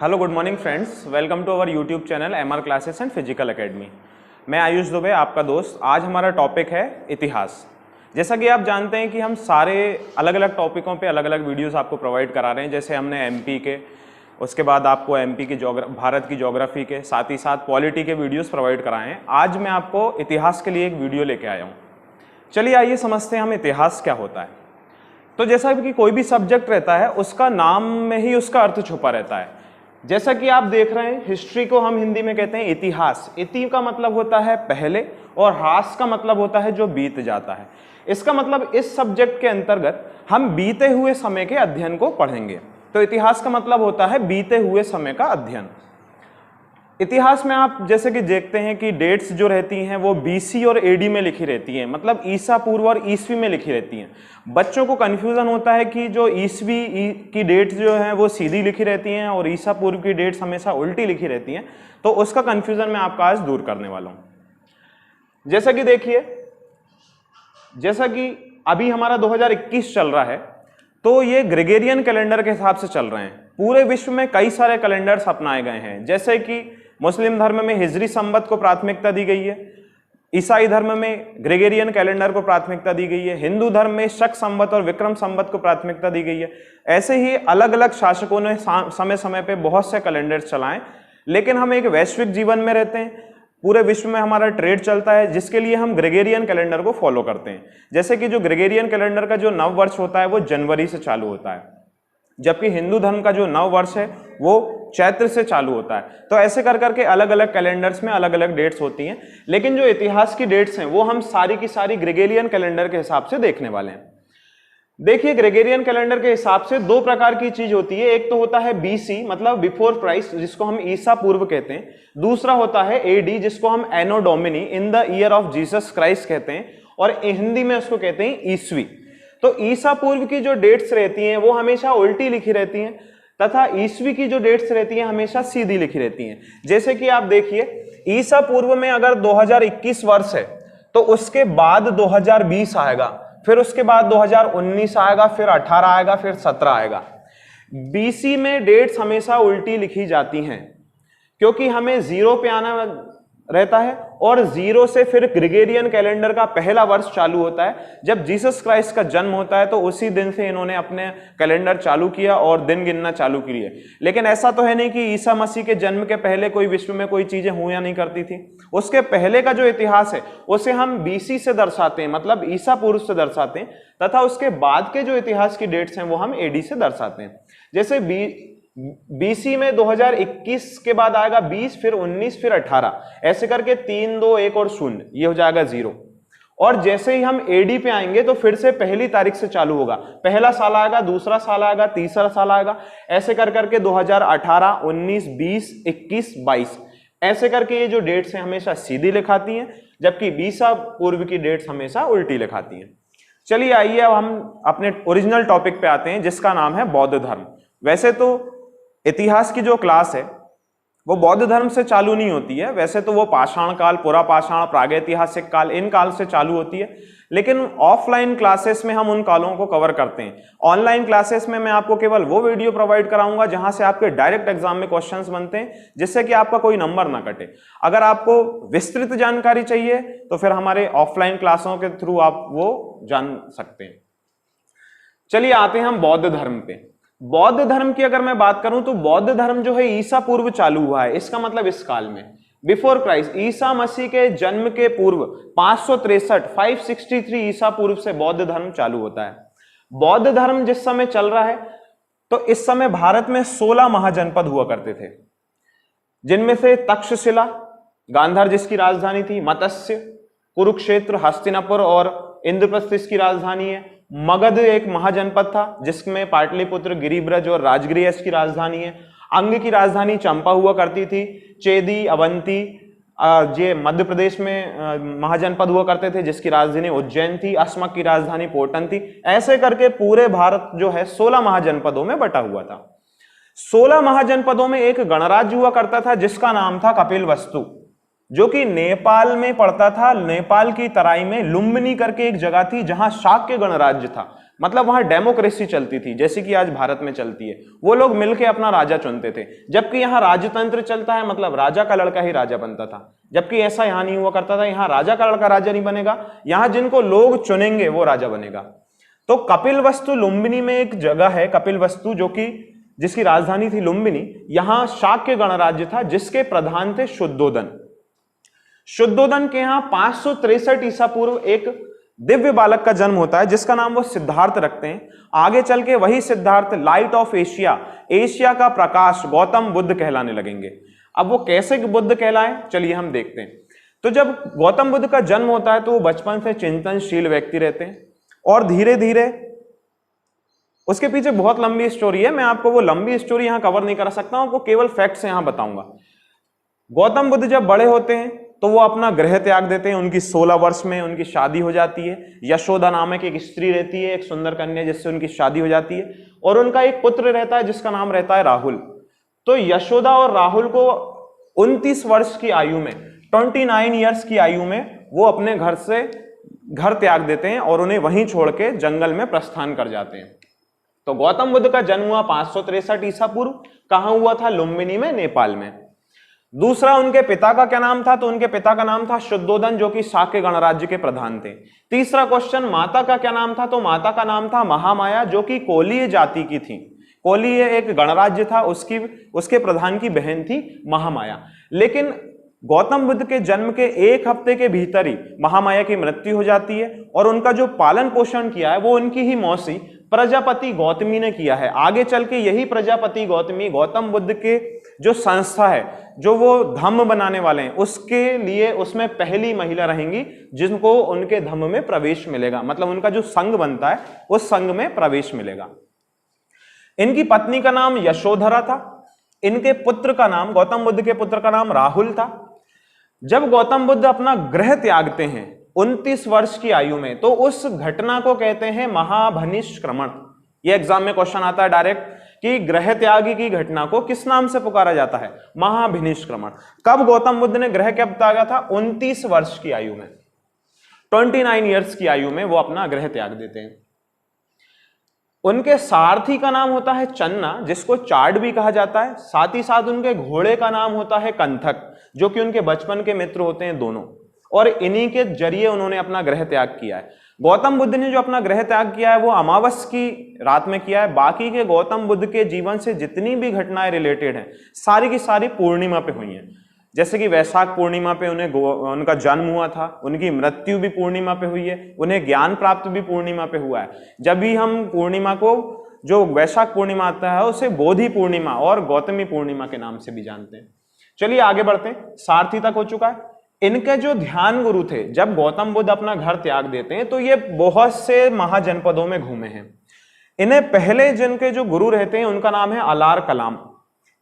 Hello good morning friends, welcome to our YouTube channel MR classes and physical academy. मैं आयुष दुबे, आपका दोस्त। आज हमारा टॉपिक है इतिहास। जैसा कि आप जानते हैं कि हम सारे अलग अलग टॉपिकों पे अलग अलग वीडियोस आपको प्रोवाइड करा रहे हैं। जैसे हमने एमपी के, उसके बाद आपको एमपी की भारत की ज्योग्राफी के, साथ ही साथ पॉलिटी के वीडियोस प्रोवाइड कराए हैं। आज मैं आपको इतिहास के लिए एक वीडियो लेके आया हूँ। चलिए आइए समझते हैं हम इतिहास क्या होता है। तो जैसा कि कोई भी सब्जेक्ट रहता है उसका नाम में ही उसका अर्थ छुपा रहता है। जैसा कि आप देख रहे हैं, हिस्ट्री को हम हिंदी में कहते हैं इतिहास। इति का मतलब होता है पहले और हास का मतलब होता है जो बीत जाता है। इसका मतलब इस सब्जेक्ट के अंतर्गत हम बीते हुए समय के अध्ययन को पढ़ेंगे। तो इतिहास का मतलब होता है बीते हुए समय का अध्ययन। इतिहास में आप जैसे कि देखते हैं कि डेट्स जो रहती हैं वो बीसी और एडी में लिखी रहती हैं, मतलब ईसा पूर्व और ईसवी में लिखी रहती हैं। बच्चों को कंफ्यूजन होता है कि जो ईसवी की डेट्स जो हैं वो सीधी लिखी रहती हैं और ईसा पूर्व की डेट्स हमेशा उल्टी लिखी रहती हैं। तो उसका कंफ्यूजन मैं आपका आज दूर करने वाला हूँ। जैसा कि देखिए, जैसा कि अभी हमारा 2021 चल रहा है, तो ये ग्रेगोरियन कैलेंडर के हिसाब से चल रहे हैं। पूरे विश्व में कई सारे कैलेंडर्स अपनाए गए हैं। जैसे कि मुस्लिम धर्म में हिजरी संवत को प्राथमिकता दी गई है, ईसाई धर्म में ग्रेगोरियन कैलेंडर को प्राथमिकता दी गई है, हिंदू धर्म में शक संवत और विक्रम संवत को प्राथमिकता दी गई है। ऐसे ही अलग अलग शासकों ने समय समय पे बहुत से कैलेंडर्स चलाएं। लेकिन हम एक वैश्विक जीवन में रहते हैं, पूरे विश्व में हमारा ट्रेड चलता है, जिसके लिए हम ग्रेगोरियन कैलेंडर को फॉलो करते हैं। जैसे कि जो ग्रेगोरियन कैलेंडर का जो नव वर्ष होता है वो जनवरी से चालू होता है, जबकि हिंदू धर्म का जो नव वर्ष है वो चैत्र से चालू होता है। तो ऐसे कर करके अलग अलग कैलेंडर्स में अलग अलग डेट्स होती हैं। लेकिन जो इतिहास की डेट्स हैं वो हम सारी की सारी ग्रेगोरियन कैलेंडर के हिसाब से देखने वाले हैं। देखिए, ग्रेगोरियन कैलेंडर के हिसाब से दो प्रकार की चीज होती है। एक तो होता है बीसी, मतलब बिफोर क्राइस्ट, जिसको हम ईसा पूर्व कहते हैं। दूसरा होता है एडी, जिसको हम anno domini, in the year of Jesus Christ कहते हैं, और हिंदी में उसको कहते हैं ईसवी। तो ईसा पूर्व की जो डेट्स रहती हैं वो हमेशा उल्टी लिखी रहती हैं, तथा ईसवी की जो डेट्स रहती हैं हमेशा सीधी लिखी रहती हैं। जैसे कि आप देखिए, ईसा पूर्व में अगर 2021 वर्ष है तो उसके बाद 2020 आएगा, फिर उसके बाद 2019 आएगा, फिर 18 आएगा, फिर 17 आएगा। बीसी में डेट्स हमेशा उल्टी लिखी जाती हैं क्योंकि हमें जीरो पे आना रहता है, और जीरो से फिर ग्रेगोरियन कैलेंडर का पहला वर्ष चालू होता है। जब जीसस क्राइस्ट का जन्म होता है तो उसी दिन से इन्होंने अपने कैलेंडर चालू किया और दिन गिनना चालू किए। लेकिन ऐसा तो है नहीं कि ईसा मसीह के जन्म के पहले कोई विश्व में कोई चीजें हुआ नहीं करती थी। उसके पहले का जो इतिहास है उसे हम बीसी से दर्शाते हैं, मतलब ईसा पूर्व से दर्शाते हैं, तथा उसके बाद के जो इतिहास की डेट्स हैं वो हम एडी से दर्शाते हैं। जैसे बीसी में 2021 के बाद आएगा 20, फिर 19, फिर 18, ऐसे करके 3, 2, 1 और 0, ये हो जाएगा 0। और जैसे ही हम एडी पे आएंगे तो फिर से पहली तारीख से चालू होगा। पहला साल आएगा, दूसरा साल आएगा, तीसरा साल आएगा, ऐसे कर करके 2018, 19, 20, 21, 22, ऐसे करके ये जो डेट्स हैं हमेशा सीधी लिखाती हैं, जबकि ईसा पूर्व की डेट्स हमेशा उल्टी लिखाती हैं। चलिए आइए अब हम अपने ओरिजिनल टॉपिक पे आते हैं, जिसका नाम है बौद्ध धर्म। वैसे तो इतिहास की जो क्लास है वो बौद्ध धर्म से चालू नहीं होती है। वैसे तो वो पाषाण काल, पुरा पाषाण, प्रागैतिहासिक काल, इन काल से चालू होती है। लेकिन ऑफलाइन क्लासेस में हम उन कालों को कवर करते हैं। ऑनलाइन क्लासेस में मैं आपको केवल वो वीडियो प्रोवाइड कराऊंगा जहां से आपके डायरेक्ट एग्जाम में क्वेश्चंस बनते हैं, जिससे कि आपका कोई नंबर ना कटे। अगर आपको विस्तृत जानकारी चाहिए तो फिर हमारे ऑफलाइन क्लासों के थ्रू आप वो जान सकते हैं। चलिए आते हैं हम बौद्ध धर्म पे। बौद्ध धर्म की अगर मैं बात करूं तो बौद्ध धर्म जो है ईसा पूर्व चालू हुआ है। इसका मतलब इस काल में, बिफोर क्राइस्ट, ईसा मसीह के जन्म के पूर्व 563 ईसा पूर्व से बौद्ध धर्म चालू होता है। बौद्ध धर्म जिस समय चल रहा है तो इस समय भारत में 16 महाजनपद हुआ करते थे, जिनमें से तक्षशिला, गांधार जिसकी राजधानी थी, मत्स्य, कुरुक्षेत्र, हस्तिनापुर और इंद्रप्रस्थ इसकी राजधानी है। मगध एक महाजनपद था जिसमें पाटलिपुत्र, गिरिब्रज और राजगिरी इसकी राजधानी है। अंग की राजधानी चंपा हुआ करती थी। चेदी, अवंती ये मध्य प्रदेश में महाजनपद हुआ करते थे जिसकी राजधानी उज्जैन थी। अस्मक की राजधानी पोटन थी। ऐसे करके पूरे भारत जो है 16 महाजनपदों में बटा हुआ था। 16 महाजनपदों में एक गणराज्य हुआ करता था जिसका नाम था कपिलवस्तु, जो कि नेपाल में पड़ता था। नेपाल की तराई में लुम्बिनी करके एक जगह थी जहां शाक्य गणराज्य था, मतलब वहां डेमोक्रेसी चलती थी जैसे कि आज भारत में चलती है, वो लोग मिलके अपना राजा चुनते थे। जबकि यहाँ राजतंत्र चलता है, मतलब राजा का लड़का ही राजा बनता था, जबकि ऐसा यहाँ नहीं हुआ करता था। यहाँ राजा का लड़का राजा नहीं बनेगा, यहाँ जिनको लोग चुनेंगे वो राजा बनेगा। तो कपिलवस्तु लुम्बिनी में एक जगह है कपिलवस्तु, जो कि जिसकी राजधानी थी लुम्बिनी। यहां शाक्य गणराज्य था जिसके प्रधान थे शुद्धोदन। शुद्धोदन के यहां 563 ईसा पूर्व एक दिव्य बालक का जन्म होता है जिसका नाम वो सिद्धार्थ रखते हैं। आगे चल के वही Siddharth light of Asia, Asia का प्रकाश, गौतम बुद्ध कहलाने लगेंगे। अब वो कैसे बुद्ध कहलाए, चलिए हम देखते हैं। तो जब गौतम बुद्ध का जन्म होता है तो वो बचपन से चिंतनशील व्यक्ति रहते हैं और धीरे धीरे, उसके पीछे बहुत लंबी स्टोरी है, मैं आपको वो लंबी स्टोरी यहां कवर नहीं कर सकता हूं, आपको केवल फैक्ट्स यहां बताऊंगा। गौतम बुद्ध जब बड़े होते हैं तो वो अपना गृह त्याग देते हैं। उनकी 16 वर्ष में उनकी शादी हो जाती है। यशोदा नामक एक स्त्री रहती है, एक सुंदर कन्या, जिससे उनकी शादी हो जाती है और उनका एक पुत्र रहता है जिसका नाम रहता है राहुल। तो यशोदा और राहुल को 29 वर्ष की आयु में, 29 ईयर्स की आयु में वो अपने घर से घर त्याग देते हैं और उन्हें वहीं छोड़ के जंगल में प्रस्थान कर जाते हैं। तो गौतम बुद्ध का जन्म हुआ 563 ईसा पूर्व। कहां हुआ था? लुम्बिनी में, नेपाल में। दूसरा, उनके पिता का क्या नाम था? तो उनके पिता का नाम था शुद्धोदन, जो कि शाक्य गणराज्य के प्रधान थे। तीसरा क्वेश्चन, माता का क्या नाम था? तो माता का नाम था महामाया, जो कि कोलीय जाति की थी। कोलीय एक गणराज्य था, उसके प्रधान की बहन थी महामाया। लेकिन गौतम बुद्ध के जन्म के एक हफ्ते के भीतर ही महामाया की मृत्यु हो जाती है और उनका जो पालन पोषण किया है वो उनकी ही मौसी प्रजापति गौतमी ने किया है। आगे चल के यही प्रजापति गौतमी गौतम बुद्ध के जो संस्था है, जो वो धम्म बनाने वाले हैं, उसके लिए उसमें पहली महिला रहेंगी जिनको उनके धम्म में प्रवेश मिलेगा। मतलब उनका जो संघ बनता है उस संघ में प्रवेश मिलेगा। इनकी पत्नी का नाम यशोधरा था। इनके पुत्र का नाम, गौतम बुद्ध के पुत्र का नाम राहुल था। जब गौतम बुद्ध अपना गृह त्यागते हैं 29 वर्ष की आयु में, तो उस घटना को कहते हैं महाभनिष्क्रमण। यह एग्जाम में क्वेश्चन आता है डायरेक्ट कि गृह त्यागी की घटना को किस नाम से पुकारा जाता है? महाभनिष्क्रमण। कब गौतम बुद्ध ने गृह कब त्यागा था? 29 वर्ष की आयु में, 29 ईयर्स की आयु में वो अपना गृह त्याग देते हैं। उनके सारथी का नाम होता है चन्ना, जिसको चार्ड भी कहा जाता है। साथ ही साथ उनके घोड़े का नाम होता है कंथक, जो कि उनके बचपन के मित्र होते हैं दोनों, और इन्हीं के जरिए उन्होंने अपना गृह त्याग किया है। गौतम बुद्ध ने जो अपना गृह त्याग किया है वो अमावस की रात में किया है। बाकी के गौतम बुद्ध के जीवन से जितनी भी घटनाएं रिलेटेड हैं सारी की सारी पूर्णिमा पे हुई हैं। जैसे कि वैशाख पूर्णिमा पे उनका जन्म हुआ था, उनकी मृत्यु भी पूर्णिमा पे हुई है, उन्हें ज्ञान प्राप्त भी पूर्णिमा पे हुआ है। जब भी हम पूर्णिमा को, जो वैशाख पूर्णिमा आता है, उसे बोधि पूर्णिमा और गौतमी पूर्णिमा के नाम से भी जानते हैं। चलिए आगे बढ़ते हैं। सारथी तक हो चुका है। इनके जो ध्यान गुरु थे, जब गौतम बुद्ध अपना घर त्याग देते हैं तो ये बहुत से महाजनपदों में घूमे हैं। इन्हें पहले जिनके जो गुरु रहते हैं उनका नाम है अलार कलाम।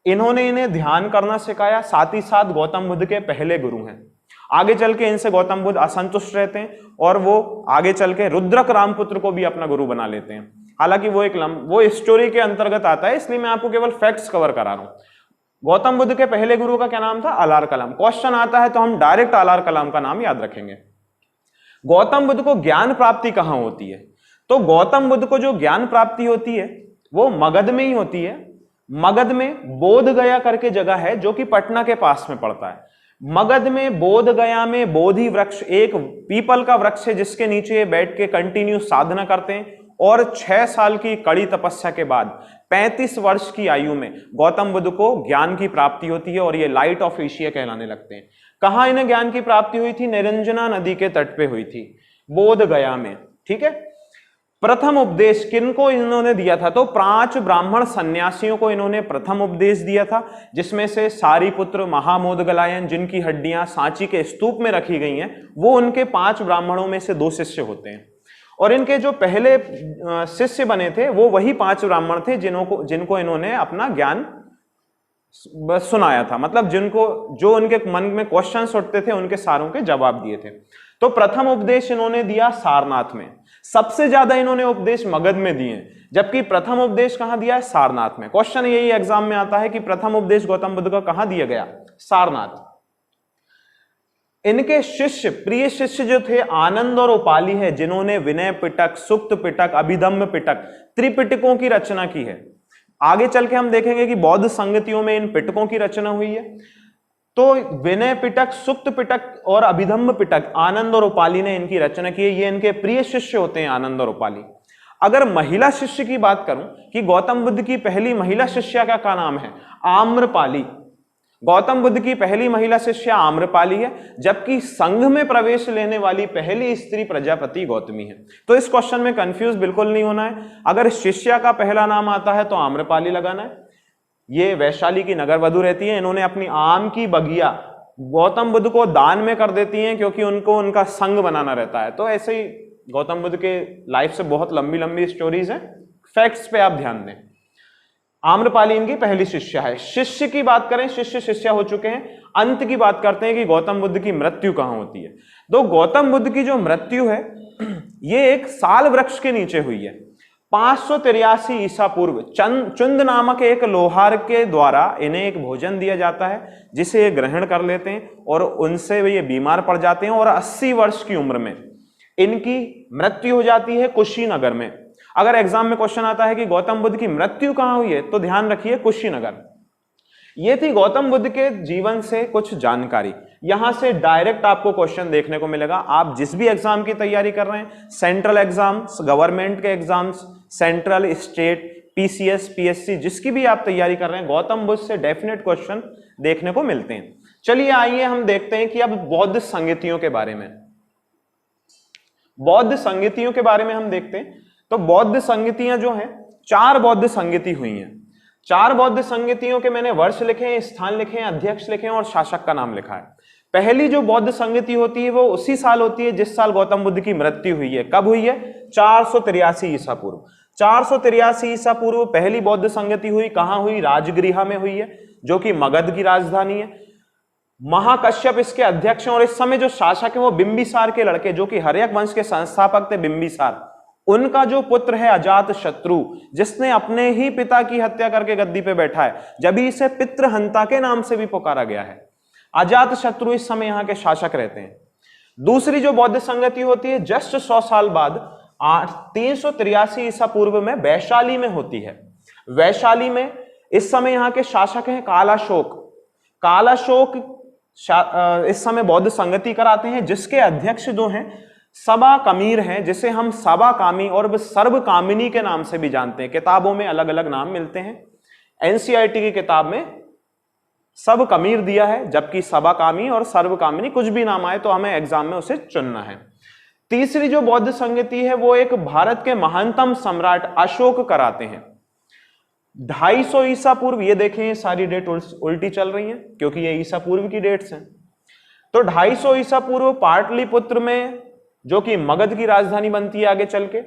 इन्होंने इन्हें ध्यान करना सिखाया, साथ ही साथ गौतम बुद्ध के पहले गुरु हैं। आगे चल के इनसे गौतम बुद्ध असंतुष्ट रहते हैं और वो आगे चल के रुद्रक रामपुत्र को भी अपना गुरु बना लेते हैं। हालांकि वो स्टोरी के अंतर्गत आता है, इसलिए मैं आपको केवल फैक्ट्स कवर करा रहा हूं। गौतम बुद्ध के पहले गुरु का क्या नाम था? अलार कलाम। क्वेश्चन आता है तो हम डायरेक्ट अलार कलाम का नाम याद रखेंगे। गौतम बुद्ध को ज्ञान प्राप्ति कहां होती है? तो गौतम बुद्ध को जो ज्ञान प्राप्ति होती है वो मगध में ही होती है। मगध में बोध गया करके जगह है जो कि पटना के पास में पड़ता है। मगध में बोध गया में बोधि वृक्ष, एक पीपल का वृक्ष है जिसके नीचे बैठ के कंटिन्यू साधना करते हैं और 6 साल की कड़ी तपस्या के बाद 35 वर्ष की आयु में गौतम बुद्ध को ज्ञान की प्राप्ति होती है और ये लाइट ऑफ एशिया कहलाने लगते हैं। कहां इन्हें ज्ञान की प्राप्ति हुई थी? निरंजना नदी के तट पे हुई थी, बोध गया में। ठीक है। प्रथम उपदेश किनको इन्होंने दिया था? तो 5 ब्राह्मण सन्यासियों को इन्होंने प्रथम उपदेश दिया था, जिसमें से सारीपुत्र, महामोदगलायन, जिनकी हड्डियां सांची के स्तूप में रखी गई हैं, वो उनके 5 ब्राह्मणों में से 2 शिष्य होते हैं। और इनके जो पहले शिष्य बने थे वो वही 5 ब्राह्मण थे जिनको इन्होंने अपना ज्ञान सुनाया था। मतलब जो उनके मन में क्वेश्चंस उठते थे उनके सारों के जवाब दिए थे। तो प्रथम उपदेश इन्होंने दिया सारनाथ में। सबसे ज्यादा इन्होंने उपदेश मगध में दिए, जबकि प्रथम उपदेश कहां दिया है? सारनाथ में। क्वेश्चन यही एग्जाम में आता है कि प्रथम उपदेश गौतम बुद्ध का कहां दिया गया? सारनाथ। इनके शिष्य, प्रिय शिष्य जो थे आनंद और उपाली है, जिन्होंने विनय पिटक, सुक्त पिटक, अभिधम्म पिटक, त्रिपिटकों की रचना की है। आगे चल के हम देखेंगे कि बौद्ध संगतियों में इन पिटकों की रचना हुई है। तो विनय पिटक, सुक्त पिटक और अभिधम्म पिटक आनंद और उपाली ने इनकी रचना की है। ये इनके प्रिय शिष्य होते हैं आनंद और उपाली। अगर महिला शिष्य की बात करूं कि गौतम बुद्ध की पहली महिला शिष्या का नाम है आम्रपाली। गौतम बुद्ध की पहली महिला शिष्या आम्रपाली है, जबकि संघ में प्रवेश लेने वाली पहली स्त्री प्रजापति गौतमी है। तो इस क्वेश्चन में कंफ्यूज बिल्कुल नहीं होना है। अगर शिष्या का पहला नाम आता है तो आम्रपाली लगाना है। ये वैशाली की नगर वधु रहती है। इन्होंने अपनी आम की बगिया गौतम बुद्ध को दान में कर देती हैं, क्योंकि उनको उनका संघ बनाना रहता है। तो ऐसे ही गौतम बुद्ध के लाइफ से बहुत लंबी लंबी स्टोरीज हैं, फैक्ट्स पे आप ध्यान दें। आम्रपाली इनकी पहली शिष्या है। शिष्य की बात करें, शिष्य शिष्या हो चुके हैं। अंत की बात करते हैं कि गौतम बुद्ध की मृत्यु कहां होती है। तो गौतम बुद्ध की जो मृत्यु है ये एक साल वृक्ष के नीचे हुई है। 583 ईसा पूर्व चुंद नामक एक लोहार के द्वारा इन्हें एक भोजन दिया जाता है, जिसे ये ग्रहण कर लेते हैं और उनसे ये बीमार पड़ जाते हैं और 80 वर्ष की उम्र में इनकी मृत्यु हो जाती है कुशीनगर में। अगर एग्जाम में क्वेश्चन आता है कि गौतम बुद्ध की मृत्यु कहां हुई है, तो ध्यान रखिए कुशीनगर। ये थी गौतम बुद्ध के जीवन से कुछ जानकारी। यहां से डायरेक्ट आपको क्वेश्चन देखने को मिलेगा। आप जिस भी एग्जाम की तैयारी कर रहे हैं, सेंट्रल एग्जाम्स, गवर्नमेंट के exams, central, state, PCS, PSC, जिसकी भी आप तैयारी कर रहे हैं, गौतम बुद्ध से डेफिनेट क्वेश्चन देखने को मिलते हैं। चलिए आइए हम देखते हैं कि अब बौद्ध संगतियों के बारे में, बौद्ध संगतियों के बारे में हम देखते हैं। तो बौद्ध संगतियां जो हैं, 4 बौद्ध संगति हुई हैं। 4 बौद्ध संगतियों के मैंने वर्ष लिखे हैं, स्थान लिखे हैं, अध्यक्ष लिखे हैं और शासक का नाम लिखा है। पहली जो बौद्ध संगति होती है वो उसी साल होती है जिस साल गौतम बुद्ध की मृत्यु हुई है। कब हुई है? 483 ईसा पूर्व। 483 ईसा पूर्व पहली बौद्ध संगति हुई। कहां हुई? राजगृह में हुई है, जो कि मगध की राजधानी है। महाकश्यप इसके अध्यक्ष हैं और इस समय जो शासक है वो बिंबिसार के लड़के, जो कि हर्यक वंश के संस्थापक थे बिंबिसार, उनका जो पुत्र है अजात शत्रु, जिसने अपने ही पिता की हत्या करके गद्दी पे बैठा है, जब इसे पितृहंता के नाम से भी पुकारा गया है। अजात शत्रु इस समय यहाँ के शासक रहते हैं। दूसरी जो बौद्ध संगति होती है जस्ट 100 साल बाद 383 ईसा पूर्व में वैशाली में होती है। वैशाली में इस समय यहाँ के शासक हैं कालाशोक। कालाशोक इस समय बौद्ध संगति कराते हैं, जिसके अध्यक्ष जो हैं सबा कमीर हैं, जिसे हम सबा कामी और सर्वकामिनी के नाम से भी जानते हैं। किताबों में अलग अलग नाम मिलते हैं। एनसीईआरटी की किताब में सब कमीर दिया है, जबकि सबा कामी और सर्वकामिनी कुछ भी नाम आए तो हमें एग्जाम में उसे चुनना है। तीसरी जो बौद्ध संगति है वो एक भारत के महानतम सम्राट अशोक कराते हैं। 250 ईसा पूर्व, ये देखें सारी डेट उल्टी चल रही है क्योंकि ये ईसा पूर्व की डेट्स हैं। तो 250 ईसा पूर्व पाटलिपुत्र में, जो कि मगध की राजधानी बनती है आगे चल के,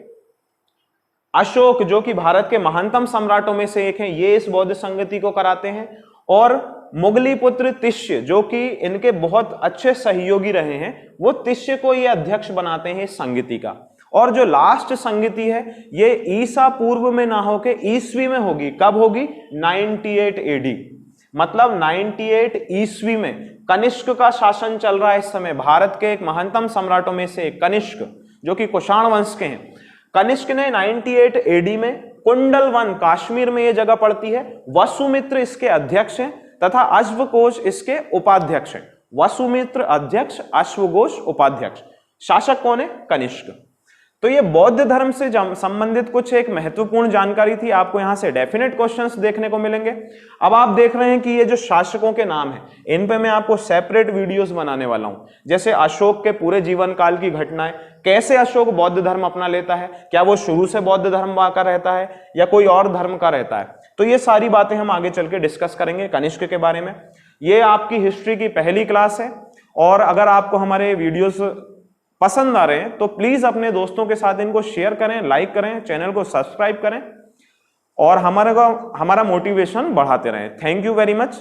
अशोक जो कि भारत के महानतम सम्राटों में से एक हैं, ये इस बौद्ध संगति को कराते हैं। और मुगली पुत्र तिष्य, जो कि इनके बहुत अच्छे सहयोगी रहे हैं, वो तिष्य को ये अध्यक्ष बनाते हैं इस संगति का। और जो लास्ट संगति है ये ईसा पूर्व में ना होके ईस्वी में होगी। कब होगी? 98 एडी, मतलब 98 ईस्वी में। कनिष्क का शासन चल रहा है इस समय। भारत के एक महानतम सम्राटों में से कनिष्क, जो कि कुषाण वंश के हैं, कनिष्क ने 98 एडी में कुंडलवन, कश्मीर में यह जगह पड़ती है, वसुमित्र इसके अध्यक्ष हैं तथा अश्वघोष इसके उपाध्यक्ष हैं। वसुमित्र अध्यक्ष, अश्वघोष उपाध्यक्ष। शासक कौन है? कनिष्क। तो ये बौद्ध धर्म से संबंधित कुछ एक महत्वपूर्ण जानकारी थी। आपको यहां से डेफिनेट क्वेश्चंस देखने को मिलेंगे। अब आप देख रहे हैं कि ये जो शासकों के नाम हैं, इन पे मैं आपको सेपरेट वीडियोस बनाने वाला हूं। जैसे अशोक के पूरे जीवन काल की घटनाएं, कैसे अशोक बौद्ध धर्म अपना लेता है, क्या वो शुरू से बौद्ध धर्म का रहता है या कोई और धर्म का रहता है, तो ये सारी बातें हम आगे चल के डिस्कस करेंगे कनिष्क के बारे में। ये आपकी हिस्ट्री की पहली क्लास है और अगर आपको हमारे वीडियोस पसंद आ रहे हैं तो प्लीज अपने दोस्तों के साथ इनको शेयर करें, लाइक करें, चैनल को सब्सक्राइब करें और हमारा मोटिवेशन बढ़ाते रहें। Thank you very much.